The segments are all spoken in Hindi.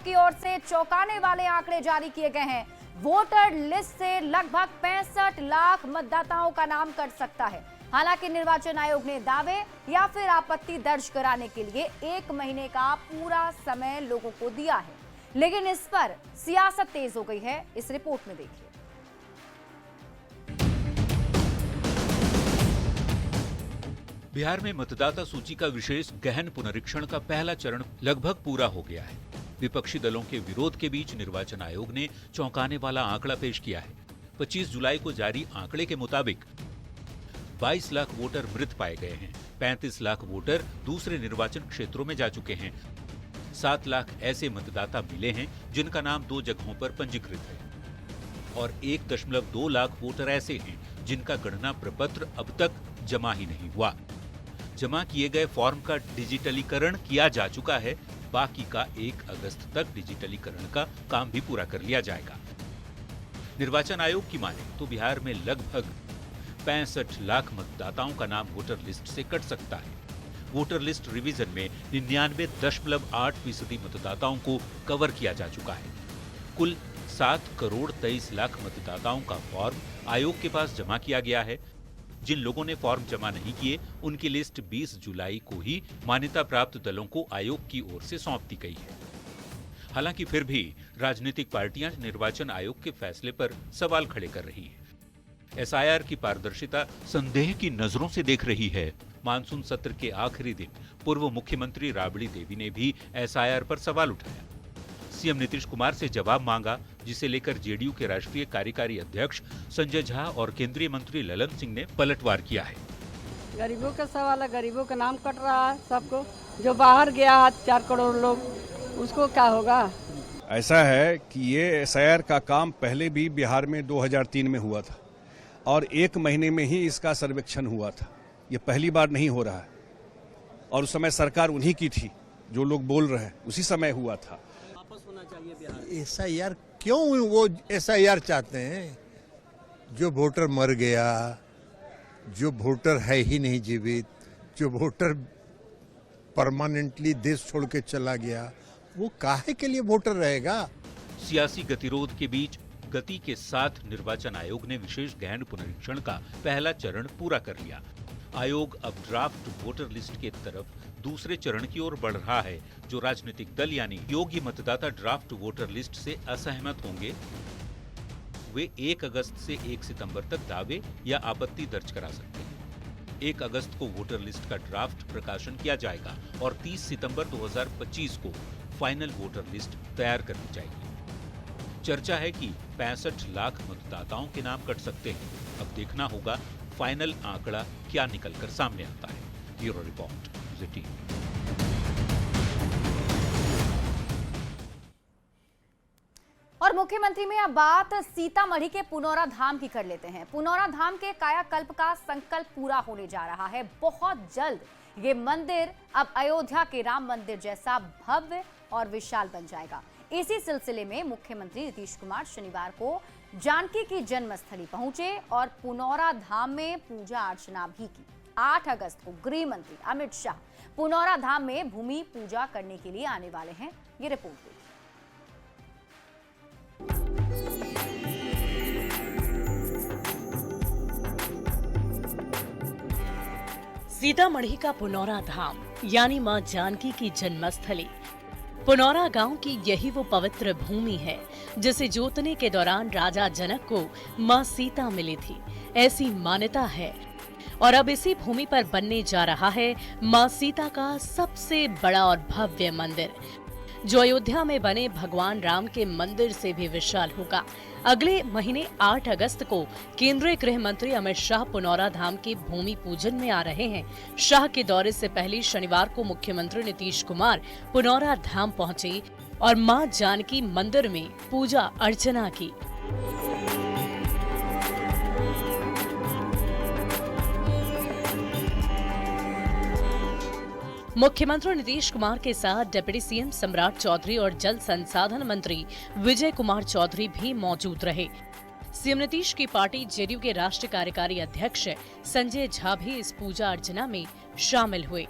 की ओर से चौंकाने वाले आंकड़े जारी किए गए हैं। वोटर लिस्ट से लगभग 65 लाख मतदाताओं का नाम कट सकता है। हालांकि निर्वाचन आयोग ने दावे या फिर आपत्ति दर्ज कराने के लिए 1 महीने का पूरा समय लोगों को दिया है, लेकिन इस पर सियासत तेज हो गई है। इस रिपोर्ट में देखिए। बिहार में मतदाता सूची का विशेष गहन पुनरीक्षण का पहला चरण लगभग पूरा हो गया है। विपक्षी दलों के विरोध के बीच निर्वाचन आयोग ने चौंकाने वाला आंकड़ा पेश किया है। 25 जुलाई को जारी आंकड़े के मुताबिक 22 लाख वोटर मृत पाए गए हैं। 35 लाख वोटर दूसरे निर्वाचन क्षेत्रों में जा चुके हैं। 7 लाख ऐसे मतदाता मिले हैं जिनका नाम 2 जगहों पर पंजीकृत है और 1.2 लाख वोटर ऐसे हैं जिनका गणना प्रपत्र अब तक जमा ही नहीं हुआ। जमा किए गए फॉर्म का डिजिटलीकरण किया जा चुका है। बाकी का 1 अगस्त तक डिजिटलीकरण का काम भी पूरा कर लिया जाएगा। निर्वाचन आयोग की माने तो बिहार में लगभग 65 लाख मतदाताओं का नाम वोटर लिस्ट से कट सकता है। वोटर लिस्ट रिवीजन में 99.8% मतदाताओं को कवर किया जा चुका है। कुल 7 करोड़ 23 लाख मतदाताओं का फॉर्म आयोग के पास जमा किया गया है। जिन लोगों ने फॉर्म जमा नहीं किए, उनकी लिस्ट 20 जुलाई को ही मान्यता प्राप्त दलों को आयोग की ओर से सौंप दी गई है। हालांकि फिर भी राजनीतिक पार्टियां निर्वाचन आयोग के फैसले पर सवाल खड़े कर रही हैं। एसआईआर की पारदर्शिता संदेह की नजरों से देख रही है। मानसून सत्र के आखिरी दिन पूर्व मुख्यमंत्री राबड़ी देवी ने भी एसआईआर पर सवाल उठाया। सीएम नीतीश कुमार से जवाब मांगा, जिसे लेकर जेडीयू के राष्ट्रीय कार्यकारी अध्यक्ष संजय झा और केंद्रीय मंत्री ललन सिंह ने पलटवार किया है। गरीबों का सवाल है, गरीबों का नाम कट रहा है सबको। जो बाहर गया 4 करोड़ लोग, उसको क्या होगा? ऐसा है कि ये एसआईआर का काम पहले भी बिहार में 2003 में हुआ था और 1 महीने में ही इसका सर्वेक्षण हुआ था। ये पहली बार नहीं हो रहा है और उस समय सरकार उन्हीं की थी, जो लोग बोल रहे हैं उसी समय हुआ था। एसआईआर क्यों वो एसआईआर चाहते हैं? जो वोटर मर गया, जो वोटर है ही नहीं जीवित, जो वोटर परमानेंटली देश छोड़ के चला गया, वो काहे के लिए वोटर रहेगा? सियासी गतिरोध के बीच गति के साथ निर्वाचन आयोग ने विशेष गहन पुनरीक्षण का पहला चरण पूरा कर लिया। आयोग अब ड्राफ्ट वोटर लिस्ट के तरफ दूसरे चरण की ओर बढ़ रहा है। जो राजनीतिक दल यानी योग्य मतदाता ड्राफ्ट वोटर लिस्ट से असहमत होंगे, वे 1 अगस्त से 1 सितंबर तक दावे या आपत्ति दर्ज करा सकते हैं। 1 अगस्त को वोटर लिस्ट का ड्राफ्ट प्रकाशन किया जाएगा और 30 सितंबर 2025 को फाइनल वोटर लिस्ट तैयार कर ली जाएगी। चर्चा है कि 65 लाख मतदाताओं के नाम कट सकते हैं। अब देखना होगा फाइनल आंकड़ा क्या निकलकर सामने आता है। ब्यूरो रिपोर्ट, ज़ेटी। और मुख्यमंत्री में अब बात सीतामढ़ी के पुनौरा धाम की कर लेते हैं। पुनौरा धाम के कायाकल्प का संकल्प पूरा होने जा रहा है। बहुत जल्द ये मंदिर अब अयोध्या के राम मंदिर जैसा भव्य और विशाल बन जाएगा। इसी सिलसिले में मुख्यमंत्री नीतीश कुमार शनिवार को जानकी की जन्मस्थली पहुंचे और पुनौरा धाम में पूजा अर्चना भी की। 8 अगस्त को गृह मंत्री अमित शाह पुनौरा धाम में भूमि पूजा करने के लिए आने वाले हैं। ये रिपोर्ट देखिए। सीतामढ़ी का पुनौरा धाम यानी मां जानकी की जन्मस्थली पुनौरा गांव की यही वो पवित्र भूमि है जिसे जोतने के दौरान राजा जनक को मां सीता मिली थी, ऐसी मान्यता है। और अब इसी भूमि पर बनने जा रहा है मां सीता का सबसे बड़ा और भव्य मंदिर, जो अयोध्या में बने भगवान राम के मंदिर से भी विशाल होगा। अगले महीने 8 अगस्त को केंद्रीय गृह मंत्री अमित शाह पुनौरा धाम के भूमि पूजन में आ रहे हैं। शाह के दौरे से पहले शनिवार को मुख्यमंत्री नीतीश कुमार पुनौरा धाम पहुंचे और मां जानकी मंदिर में पूजा अर्चना की। मुख्यमंत्री नीतीश कुमार के साथ डिप्टी सीएम सम्राट चौधरी और जल संसाधन मंत्री विजय कुमार चौधरी भी मौजूद रहे। सीएम नीतीश की पार्टी जेडीयू के राष्ट्रीय कार्यकारी अध्यक्ष संजय झा भी इस पूजा अर्चना में शामिल हुए।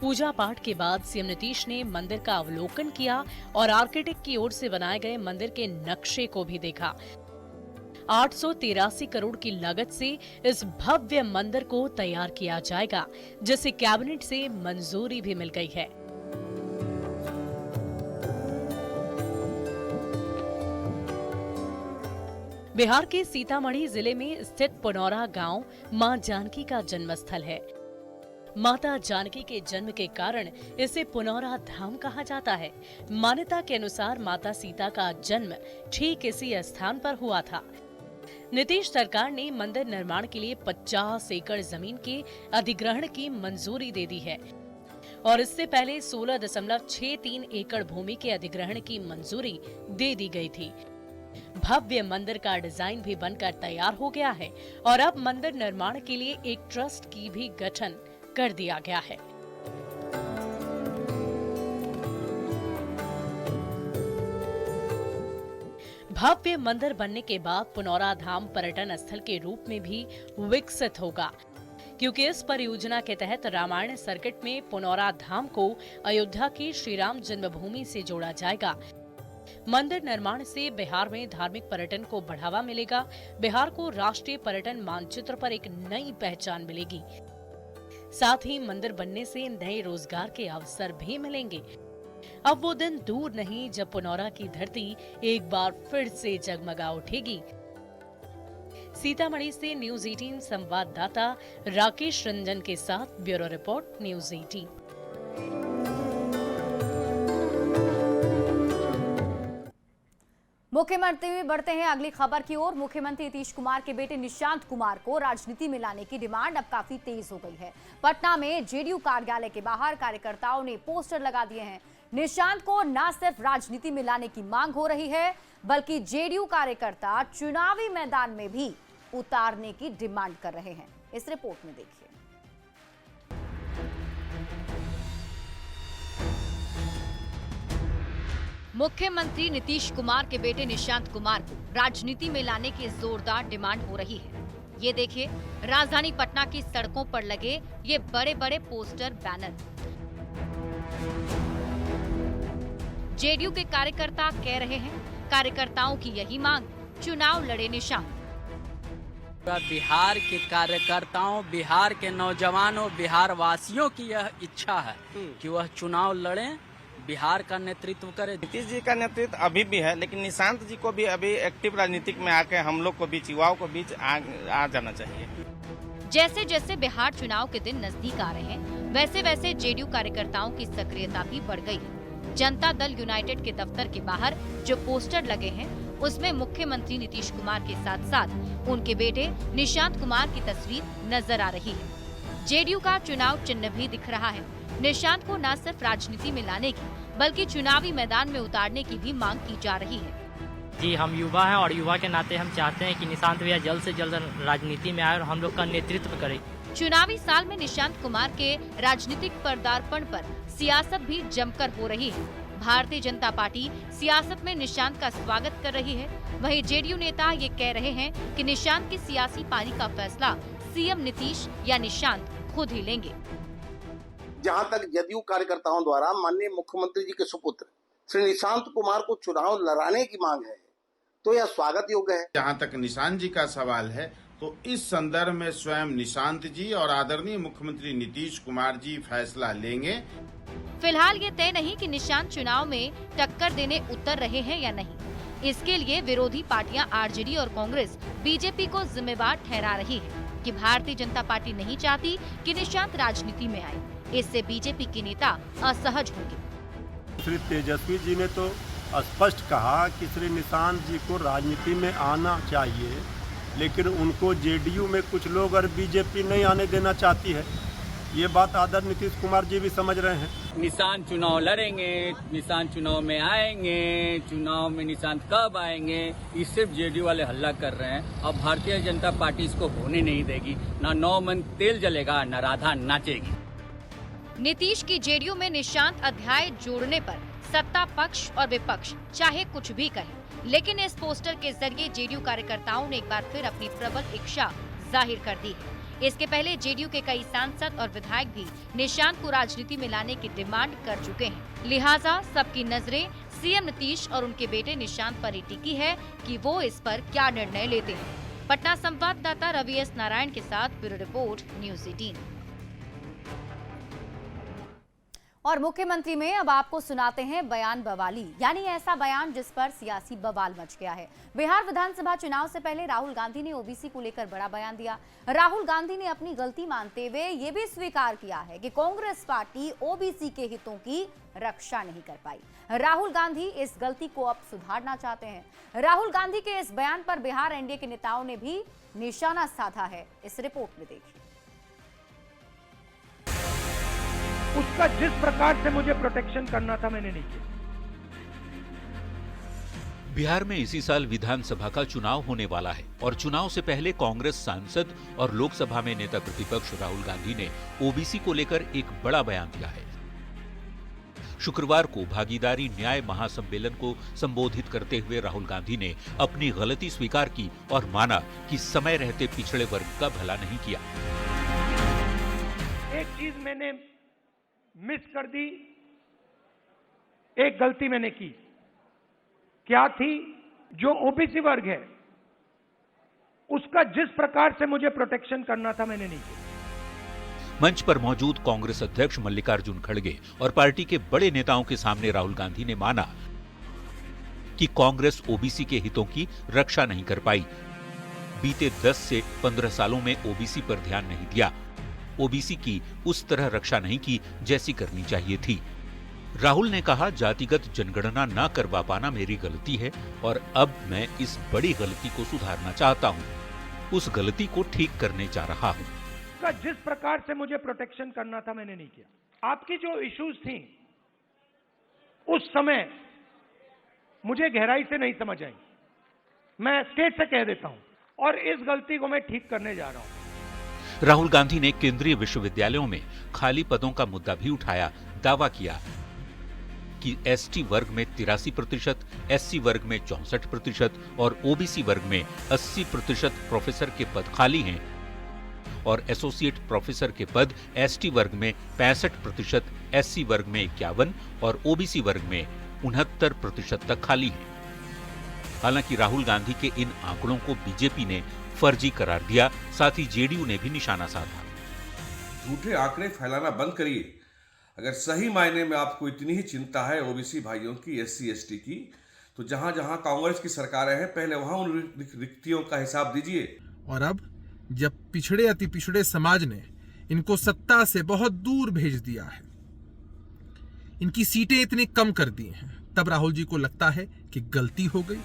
पूजा पाठ के बाद सीएम नीतीश ने मंदिर का अवलोकन किया और आर्किटेक्ट की ओर से बनाए गए मंदिर के नक्शे को भी देखा। 883 करोड़ की लागत से इस भव्य मंदिर को तैयार किया जाएगा, जिसे कैबिनेट से मंजूरी भी मिल गई है। बिहार के सीतामढ़ी जिले में स्थित पुनौरा गांव मां जानकी का जन्मस्थल है। माता जानकी के जन्म के कारण इसे पुनौरा धाम कहा जाता है। मान्यता के अनुसार माता सीता का जन्म ठीक इसी स्थान पर हुआ था। नीतीश सरकार ने मंदिर निर्माण के लिए 50 एकड़ जमीन के अधिग्रहण की मंजूरी दे दी है और इससे पहले 16.63 एकड़ भूमि के अधिग्रहण की मंजूरी दे दी गई थी। भव्य मंदिर का डिजाइन भी बनकर तैयार हो गया है और अब मंदिर निर्माण के लिए एक ट्रस्ट की भी गठन कर दिया गया है। भव्य मंदिर बनने के बाद पुनौरा धाम पर्यटन स्थल के रूप में भी विकसित होगा, क्योंकि इस परियोजना के तहत रामायण सर्किट में पुनौरा धाम को अयोध्या की श्री राम जन्मभूमि से जोड़ा जाएगा। मंदिर निर्माण से बिहार में धार्मिक पर्यटन को बढ़ावा मिलेगा। बिहार को राष्ट्रीय पर्यटन मानचित्र पर एक नई पहचान मिलेगी। साथ ही मंदिर बनने से नए रोजगार के अवसर भी मिलेंगे। अब वो दिन दूर नहीं जब पुनौरा की धरती एक बार फिर से जगमगा उठेगी। सीतामढ़ी से न्यूज़ 18 संवाददाता राकेश रंजन के साथ ब्यूरो रिपोर्ट न्यूज़ 18। मुख्यमंत्री बढ़ते हैं अगली खबर की ओर। मुख्यमंत्री नीतीश कुमार के बेटे निशांत कुमार को राजनीति में लाने की डिमांड अब काफी तेज हो गई है। पटना में जेडीयू कार्यालय के बाहर कार्यकर्ताओं ने पोस्टर लगा दिए हैं। निशांत को न सिर्फ राजनीति में लाने की मांग हो रही है, बल्कि जेडीयू कार्यकर्ता चुनावी मैदान में भी उतारने की डिमांड कर रहे हैं। इस रिपोर्ट में देखिए। मुख्यमंत्री नीतीश कुमार के बेटे निशांत कुमार को राजनीति में लाने की जोरदार डिमांड हो रही है। ये देखिए, राजधानी पटना की सड़कों पर लगे ये बड़े बड़े पोस्टर बैनर। जेडीयू के कार्यकर्ता कह रहे हैं, कार्यकर्ताओं की यही मांग, चुनाव लड़े निशांत। बिहार के कार्यकर्ताओं, बिहार के नौजवानों, बिहार वासियों की यह इच्छा है कि वह चुनाव लड़ें, बिहार का नेतृत्व करे। नीतीश जी का नेतृत्व अभी भी है, लेकिन निशांत जी को भी अभी एक्टिव राजनीतिक में आके हम लोग को बीच, युवाओं को बीच आ जाना चाहिए। जैसे जैसे बिहार चुनाव के दिन नजदीक आ रहे हैं, वैसे वैसे जेडीयू कार्यकर्ताओं की सक्रियता भी बढ़ गई है। जनता दल यूनाइटेड के दफ्तर के बाहर जो पोस्टर लगे हैं, उसमें मुख्यमंत्री नीतीश कुमार के साथ साथ उनके बेटे निशांत कुमार की तस्वीर नजर आ रही है। जेडीयू का चुनाव चिन्ह भी दिख रहा है। निशांत को न सिर्फ राजनीति में लाने की, बल्कि चुनावी मैदान में उतारने की भी मांग की जा रही है। जी, हम युवा हैं और युवा के नाते हम चाहते हैं कि निशांत भैया जल्द से जल्द राजनीति में आए और हम लोग का नेतृत्व करें। चुनावी साल में निशांत कुमार के राजनीतिक पदार्पण पर सियासत भी जमकर हो रही है। भारतीय जनता पार्टी सियासत में निशांत का स्वागत कर रही है। वहीं जेडीयू नेता ये कह रहे हैं कि निशांत की सियासी पारी का फैसला सीएम नीतीश या निशांत खुद ही लेंगे। जहां तक जदयू कार्यकर्ताओं द्वारा माननीय मुख्यमंत्री जी के सुपुत्र श्री निशांत कुमार को चुनाव लड़ाने की मांग है, तो यह स्वागत योग्य है। जहां तक निशांत जी का सवाल है, तो इस संदर्भ में स्वयं निशांत जी और आदरणीय मुख्यमंत्री नीतीश कुमार जी फैसला लेंगे। फिलहाल ये तय नहीं कि निशांत चुनाव में टक्कर देने उतर रहे हैं या नहीं। इसके लिए विरोधी पार्टियां आरजेडी और कांग्रेस बीजेपी को जिम्मेवार ठहरा रही है कि भारतीय जनता पार्टी नहीं चाहती कि निशांत राजनीति में आए। इससे बीजेपी के नेता असहज होंगे। श्री तेजस्वी जी ने तो स्पष्ट कहा कि श्री निशांत जी को राजनीति में आना चाहिए, लेकिन उनको जेडीयू में कुछ लोग और बीजेपी नहीं आने देना चाहती है। ये बात आदरणीय नीतीश कुमार जी भी समझ रहे हैं। निशांत चुनाव लड़ेंगे, निशांत चुनाव में आएंगे, चुनाव में निशांत कब आएंगे, ये सिर्फ जेडीयू वाले हल्ला कर रहे हैं। अब भारतीय जनता पार्टी इसको होने नहीं देगी। ना 9 मन तेल जलेगा, ना राधा नाचेगी। नीतीश की जेडीयू में निशांत अध्याय जोड़ने पर सत्ता पक्ष और विपक्ष चाहे कुछ भी कहे, लेकिन इस पोस्टर के जरिए जेडीयू कार्यकर्ताओं ने एक बार फिर अपनी प्रबल इच्छा जाहिर कर दी है। इसके पहले जेडीयू के कई सांसद और विधायक भी निशांत को राजनीति में लाने की डिमांड कर चुके हैं। लिहाजा सबकी नजरें सीएम नीतीश और उनके बेटे निशांत पर ही टिकी है कि वो इस पर क्या निर्णय लेते हैं। पटना संवाददाता रवि एस नारायण के साथ ब्यूरो रिपोर्ट, न्यूज़ 18। और मुख्यमंत्री में अब आपको सुनाते हैं बयान बवाली, यानी ऐसा बयान जिस पर सियासी बवाल मच गया है। बिहार विधानसभा चुनाव से पहले राहुल गांधी ने ओबीसी को लेकर बड़ा बयान दिया। राहुल गांधी ने अपनी गलती मानते हुए ये भी स्वीकार किया है कि कांग्रेस पार्टी ओबीसी के हितों की रक्षा नहीं कर पाई। राहुल गांधी इस गलती को अब सुधारना चाहते हैं। राहुल गांधी के इस बयान पर बिहार एनडीए के नेताओं ने भी निशाना साधा है। इस रिपोर्ट में देखिए। उसका जिस प्रकार से मुझे प्रोटेक्शन करना था मैंने नहीं किया। बिहार में इसी साल विधानसभा का चुनाव होने वाला है और चुनाव से पहले कांग्रेस सांसद और लोकसभा में नेता प्रतिपक्ष राहुल गांधी ने ओबीसी को लेकर एक बड़ा बयान दिया है। शुक्रवार को भागीदारी न्याय महासम्मेलन को संबोधित करते हुए राहुल गांधी ने अपनी गलती स्वीकार की और माना कि समय रहते पिछड़े वर्ग का भला नहीं किया। एक चीज मैंने मिस कर दी, एक गलती मैंने की। क्या थी? जो ओबीसी वर्ग है उसका जिस प्रकार से मुझे प्रोटेक्शन करना था मैंने नहीं किया। मंच पर मौजूद कांग्रेस अध्यक्ष मल्लिकार्जुन खड़गे और पार्टी के बड़े नेताओं के सामने राहुल गांधी ने माना कि कांग्रेस ओबीसी के हितों की रक्षा नहीं कर पाई। बीते 10 से 15 सालों में ओबीसी पर ध्यान नहीं दिया, ओबीसी की उस तरह रक्षा नहीं की जैसी करनी चाहिए थी। राहुल ने कहा, जातिगत जनगणना न करवा पाना मेरी गलती है और अब मैं इस बड़ी गलती को सुधारना चाहता हूं। उस गलती को ठीक करने जा रहा हूं। जिस प्रकार से मुझे प्रोटेक्शन करना था मैंने नहीं किया। आपकी जो इश्यूज थी उस समय मुझे गहराई से नहीं समझ आई, मैं स्टेट से कह देता हूं, और इस गलती को मैं ठीक करने जा रहा हूं। राहुल गांधी ने केंद्रीय विश्वविद्यालयों में खाली पदों का मुद्दा भी उठाया। दावा किया कि एसटी वर्ग में 83%, एससी वर्ग में 64% और ओबीसी वर्ग में 80% प्रोफेसर के पद खाली हैं और एसोसिएट प्रोफेसर के पद एसटी वर्ग में 65%, एससी वर्ग में 51% और ओबीसी वर्ग में 69% तक खाली हैं। हालांकि राहुल गांधी के इन आंकड़ों को बीजेपी ने फर्जी करार दिया, साथ ही जेडीयू ने भी निशाना साधा। झूठे आंकड़े फैलाना बंद करिए। अगर सही मायने में आपको इतनी ही चिंता है ओबीसी भाइयों की, एससी एसटी की, तो जहां जहां कांग्रेस की सरकारें हैं पहले वहां उन रिक्तियों का हिसाब दीजिए। और अब जब पिछड़े अति पिछड़े समाज ने इनको सत्ता से बहुत दूर भेज दिया है, इनकी सीटें इतनी कम कर दी हैं, तब राहुल जी को लगता है कि गलती हो गई।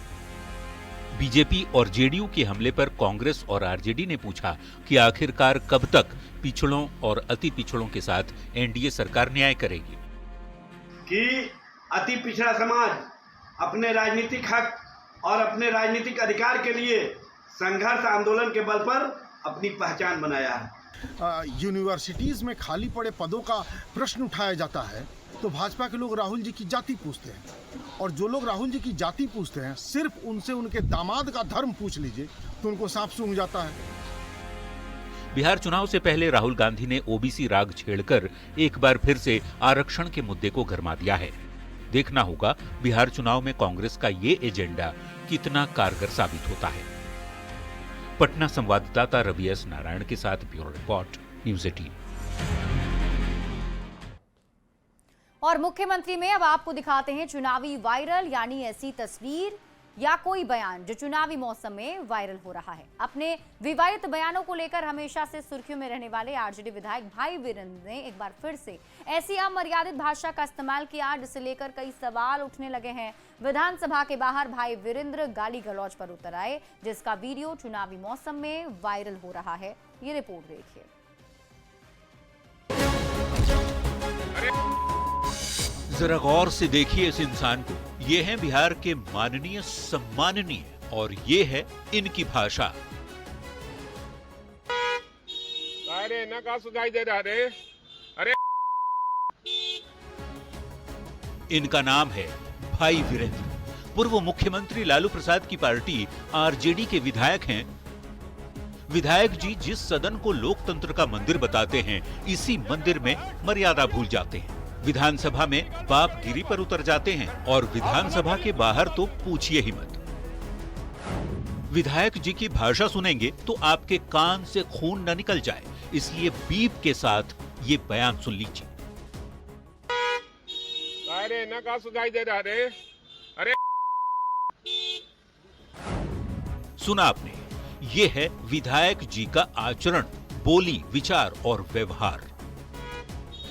बीजेपी और जेडीयू के हमले पर कांग्रेस और आरजेडी ने पूछा कि आखिरकार कब तक पिछड़ों और अति पिछड़ों के साथ एनडीए सरकार न्याय करेगी। कि अति पिछड़ा समाज अपने राजनीतिक हक और अपने राजनीतिक अधिकार के लिए संघर्ष आंदोलन के बल पर अपनी पहचान बनाया है। यूनिवर्सिटीज में खाली पड़े पदों का प्रश्न उठाया जाता है तो भाजपा के लोग राहुल जी की जाति पूछते हैं, और जो लोग राहुल जी की जाति पूछते हैं सिर्फ उनसे उनके दामाद का धर्म पूछ लीजिए तो उनको सांप सूंघ जाता है। बिहार चुनाव से पहले राहुल गांधी ने ओबीसी राग छेड़कर एक बार फिर से आरक्षण के मुद्दे को गरमा दिया है। देखना होगा बिहार चुनाव में कांग्रेस का ये एजेंडा कितना कारगर साबित होता है। पटना संवाददाता रवि एस नारायण के साथ ब्यूरो रिपोर्ट, न्यूज़ 18। और मुख्यमंत्री में अब आपको दिखाते हैं चुनावी वायरल, यानी ऐसी तस्वीर या कोई बयान जो चुनावी मौसम में वायरल हो रहा है। अपने विवादित बयानों को लेकर हमेशा से सुर्खियों में रहने वाले आरजेडी विधायक भाई वीरेंद्र ने एक बार फिर से ऐसी अमर्यादित भाषा का इस्तेमाल किया जिसे लेकर कई सवाल उठने लगे हैं। विधानसभा के बाहर भाई वीरेंद्र गाली गलौज पर उतर आए, जिसका वीडियो चुनावी मौसम में वायरल हो रहा है। ये रिपोर्ट देखिए। जरा गौर से देखिए इस इंसान को। ये है बिहार के माननीय सम्माननीय और ये है इनकी भाषा। अरे न का सुनाई दे रहा रे। अरे इनका नाम है भाई वीरेंद्र। पूर्व मुख्यमंत्री लालू प्रसाद की पार्टी आरजेडी के विधायक हैं। विधायक जी जिस सदन को लोकतंत्र का मंदिर बताते हैं, इसी मंदिर में मर्यादा भूल जाते हैं। विधानसभा में बापगिरी पर उतर जाते हैं और विधानसभा के बाहर तो पूछिए ही मत। विधायक जी की भाषा सुनेंगे तो आपके कान से खून न निकल जाए, इसलिए बीप के साथ ये बयान सुन लीजिए। अरे न का सुनाई दे रहा रे, अरे सुना आपने, ये है विधायक जी का आचरण, बोली, विचार और व्यवहार।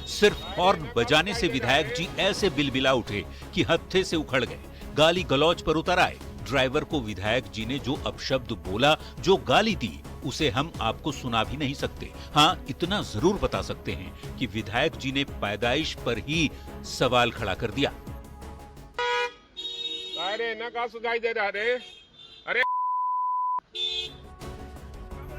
सिर्फ हॉर्न बजाने से विधायक जी ऐसे बिलबिला उठे कि हत्थे से उखड़ गए, गाली गलौज पर उतर आए। ड्राइवर को विधायक जी ने जो अपशब्द बोला, जो गाली दी, उसे हम आपको सुना भी नहीं सकते। हाँ, इतना जरूर बता सकते हैं कि विधायक जी ने पैदाइश पर ही सवाल खड़ा कर दिया। अरे न का सुनाई दे रहा रे, अरे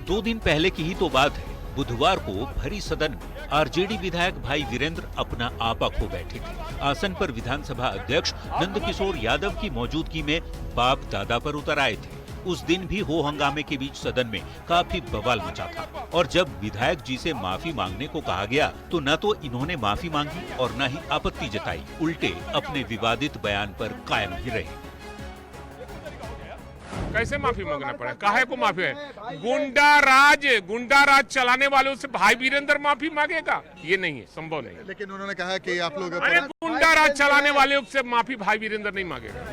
2 दिन पहले की ही तो बात है। बुधवार को भरी सदन में आरजेडी विधायक भाई वीरेंद्र अपना आपा खो बैठे थे। आसन पर विधानसभा अध्यक्ष नंदकिशोर यादव की मौजूदगी में बाप दादा पर उतर आए थे। उस दिन भी हो हंगामे के बीच सदन में काफी बवाल मचा था और जब विधायक जी से माफी मांगने को कहा गया तो न तो इन्होंने माफी मांगी और न ही आपत्ति जताई, उल्टे अपने विवादित बयान पर कायम ही रहे। कैसे माफी मांगना पड़े? काहे को माफी है? गुंडा राज चलाने वालों से भाई वीरेंद्र माफी मांगेगा? ये नहीं है, संभव नहीं है। लेकिन उन्होंने कहा कि आप लोग अरे गुंडा राज चलाने वालों से माफी भाई वीरेंद्र नहीं मांगेगा।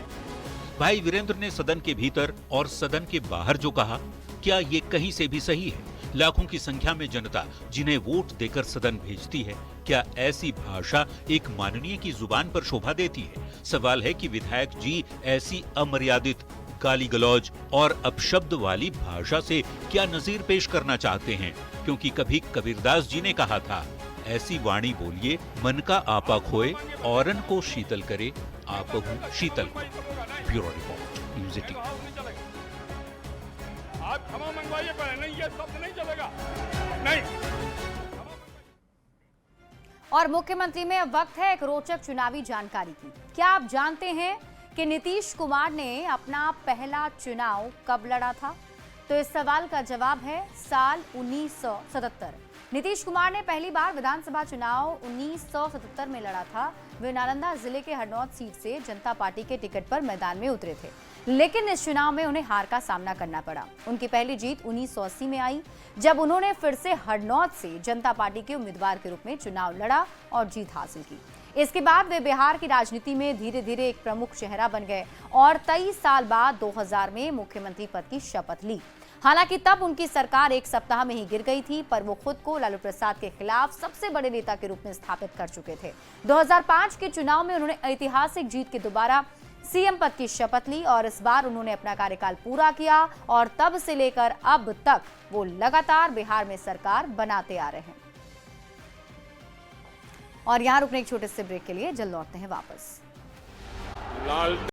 भाई वीरेंद्र ने सदन के भीतर और सदन के बाहर जो कहा, क्या ये कहीं से भी सही है? लाखों की संख्या में जनता जिन्हें वोट देकर सदन भेजती है, क्या ऐसी भाषा एक माननीय की जुबान पर शोभा देती है? सवाल है कि विधायक जी ऐसी अमर्यादित गाली गलौज और अपशब्द वाली भाषा से क्या नजीर पेश करना चाहते हैं? क्योंकि कभी कबीरदास जी ने कहा था, ऐसी वाणी बोलिए मन का आपा खोए, औरन को शीतल करे, आपहु शीतल को। Bureau report, news 18। आप क्षमा मंगवाइए, पर नहीं, ये शब्द नहीं चलेगा, नहीं। और मुख्यमंत्री में अब वक्त है एक रोचक चुनावी जानकारी की। क्या आप जानते हैं कि नीतीश कुमार ने अपना पहला चुनाव कब लड़ा था? तो इस सवाल का जवाब है साल 1977। नीतीश कुमार ने पहली बार विधानसभा चुनाव 1977 में लड़ा था। वे नालंदा जिले के हरनौत सीट से जनता पार्टी के टिकट पर मैदान में उतरे थे, लेकिन इस चुनाव में उन्हें हार का सामना करना पड़ा। उनकी पहली जीत 1980 में आई, जब उन्होंने फिर से हरनौत से जनता पार्टी के उम्मीदवार के रूप में चुनाव लड़ा और जीत हासिल की। इसके बाद वे बिहार की राजनीति में धीरे धीरे एक प्रमुख चेहरा बन गए और 23 साल बाद 2000 में मुख्यमंत्री पद की शपथ ली। हालांकि तब उनकी सरकार 1 सप्ताह में ही गिर गई थी, पर वो खुद को लालू प्रसाद के खिलाफ सबसे बड़े नेता के रूप में स्थापित कर चुके थे। 2005 के चुनाव में उन्होंने ऐतिहासिक जीत के दोबारा सीएम पद की शपथ ली और इस बार उन्होंने अपना कार्यकाल पूरा किया और तब से लेकर अब तक वो लगातार बिहार में सरकार बनाते आ रहे हैं। और यहाँ रुकने एक छोटे से ब्रेक के लिए जल्द लौटते हैं वापस।